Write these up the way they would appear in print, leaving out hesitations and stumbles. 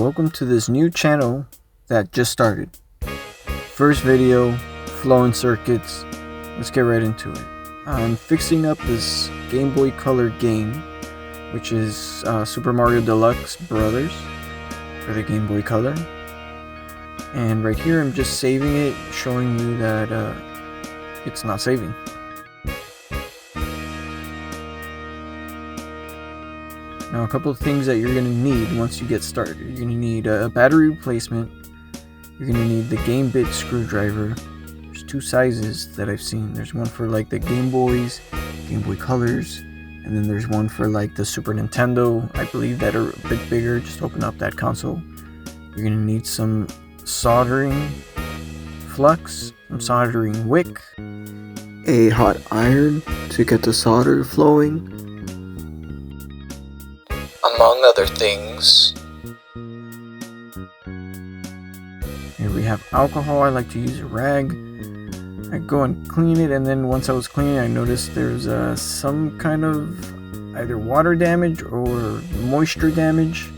welcome to this new channel that just started. First video, flowing circuits. Let's get right into it. I'm fixing up this Gameboy Color game, which is Super Mario Deluxe Brothers for the Game Boy Color. And right here I'm just saving it, showing you that it's not saving. Now, a couple of things that you're going to need once you get started. You're going to need a battery replacement. You're going to need the Game Bit screwdriver. There's two sizes that I've seen. There's one for like the Game Boys, Game Boy Colors, and then there's one for like the Super Nintendo, I believe, that are a bit bigger. Just open up that console. You're going to need some soldering flux, some soldering wick, a hot iron to get the solder flowing, among other things. Here we have alcohol. I like to use a rag. I go and clean it, and then once I was cleaning, I noticed there's some kind of either water damage or moisture damage,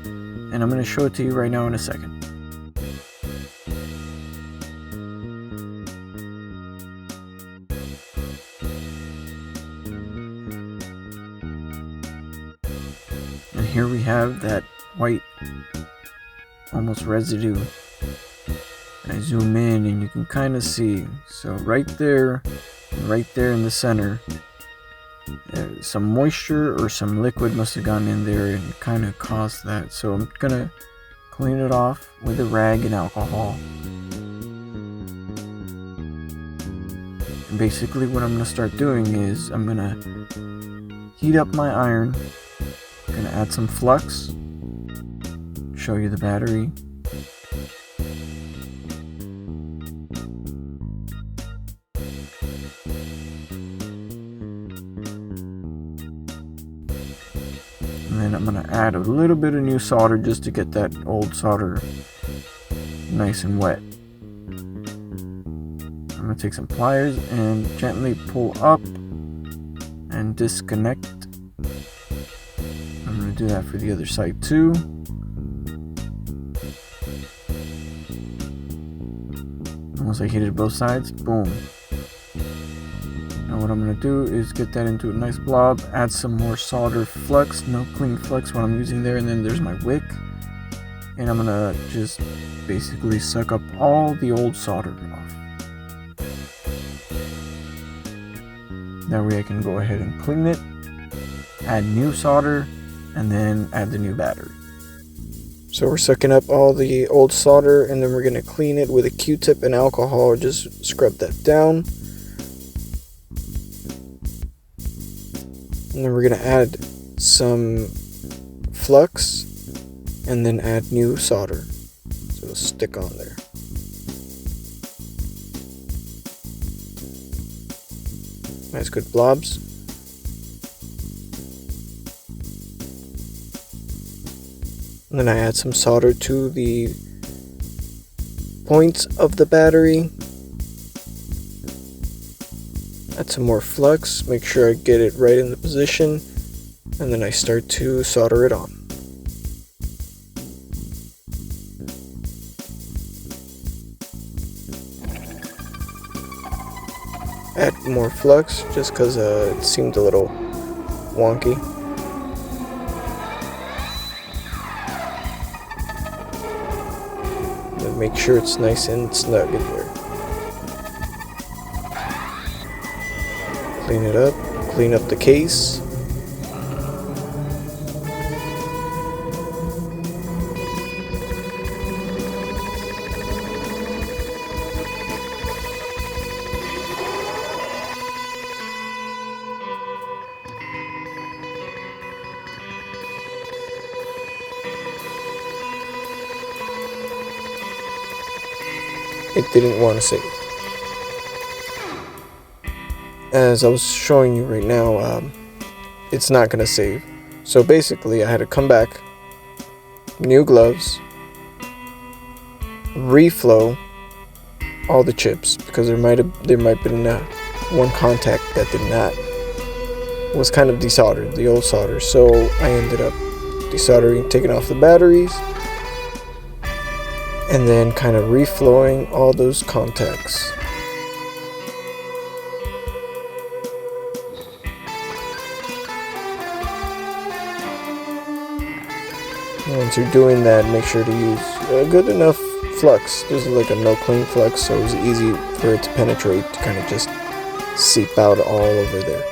and I'm going to show it to you right now in a second. And here we have that white, almost residue. I zoom in and you can kind of see. So right there in the center, some moisture or some liquid must have gone in there and kind of caused that. So I'm gonna clean it off with a rag and alcohol. And basically what I'm gonna start doing is I'm gonna heat up my iron. I'm gonna add some flux, show you the battery. And then I'm gonna add a little bit of new solder just to get that old solder nice and wet. I'm gonna take some pliers and gently pull up and disconnect. I'm going to do that for the other side too. Once I heated both sides, boom. Now what I'm going to do is get that into a nice blob, add some more solder flux, no clean flux what I'm using there, and then there's my wick. And I'm going to just basically suck up all the old solder off. That way I can go ahead and clean it, add new solder, and then add the new battery. So we're sucking up all the old solder, and then we're going to clean it with a Q-tip and alcohol. Just scrub that down. And then we're going to add some flux and then add new solder. So it'll stick on there. Nice good blobs. And then I add some solder to the points of the battery. Add some more flux, make sure I get it right in the position, and then I start to solder it on. Add more flux just because it seemed a little wonky. Make sure it's nice and snug in there. Clean it up, clean up the case. It didn't want to save. As I was showing you right now, it's not going to save. So basically I had to come back, new gloves, reflow all the chips, because there might have been one contact that was kind of desoldered, the old solder. So I ended up desoldering, taking off the batteries, and then kind of reflowing all those contacts. Once you're doing that, make sure to use a good enough flux. This is like a no clean flux, so it's easy for it to penetrate, to kind of just seep out all over there.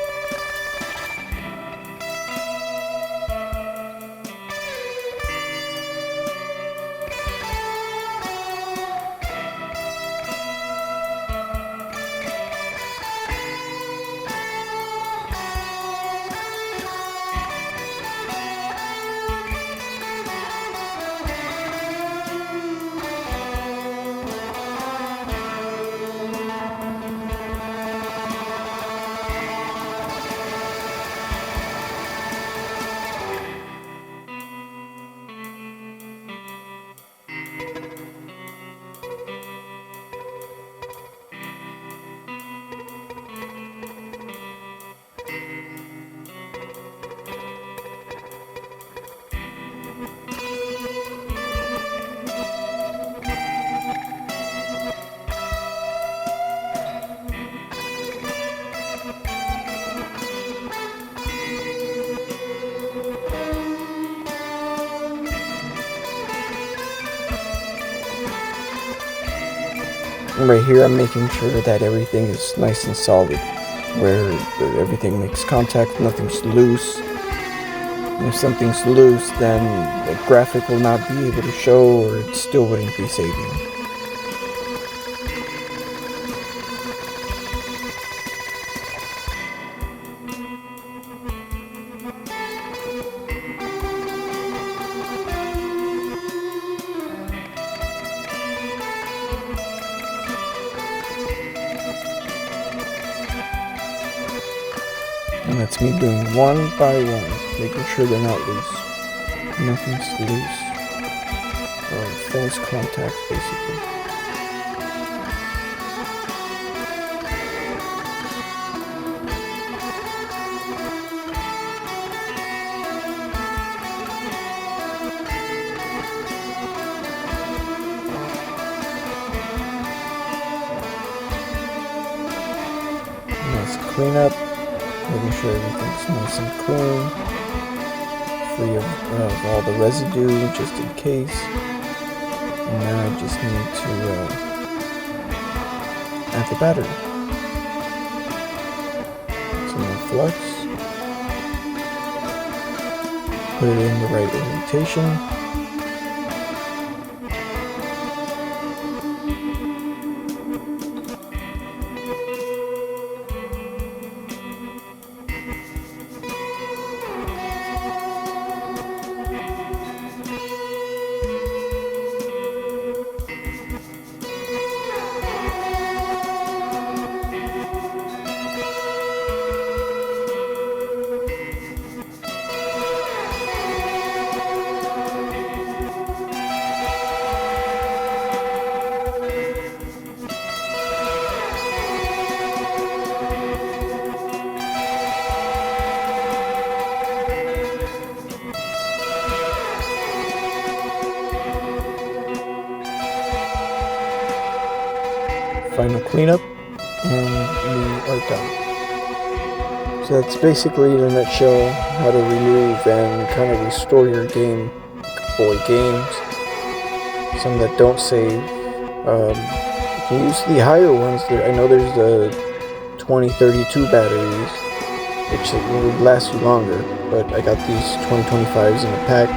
Right here, I'm making sure that everything is nice and solid, where everything makes contact, nothing's loose. And if something's loose, then the graphic will not be able to show, or it still wouldn't be saving. And that's me doing one by one, making sure they're not loose. Nothing's loose. Or false contact, basically. Nice cleanup. Making sure everything's nice and clean, free of all the residue, just in case. And now I just need to add the battery. Some more flux. Put it in the right orientation. Final cleanup, and we are done. So that's basically, in a nutshell, how to remove and kind of restore your Game Boy games. Some that don't save. You can use the higher ones. I know there's the 2032 batteries, which will last you longer, but I got these 2025s in a pack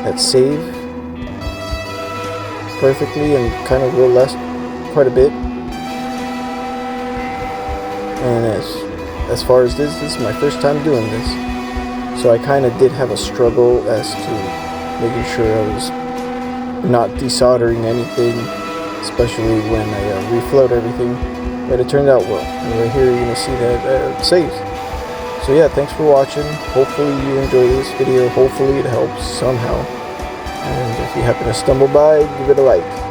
that save perfectly and kind of will last quite a bit. And as far as this is my first time doing this, so I kind of did have a struggle as to making sure I was not desoldering anything, especially when I reflowed everything, but it turned out well. And right here you're going to see that it saves. So yeah, thanks for watching. Hopefully you enjoyed this video. Hopefully it helps somehow. And if you happen to stumble by, give it a like.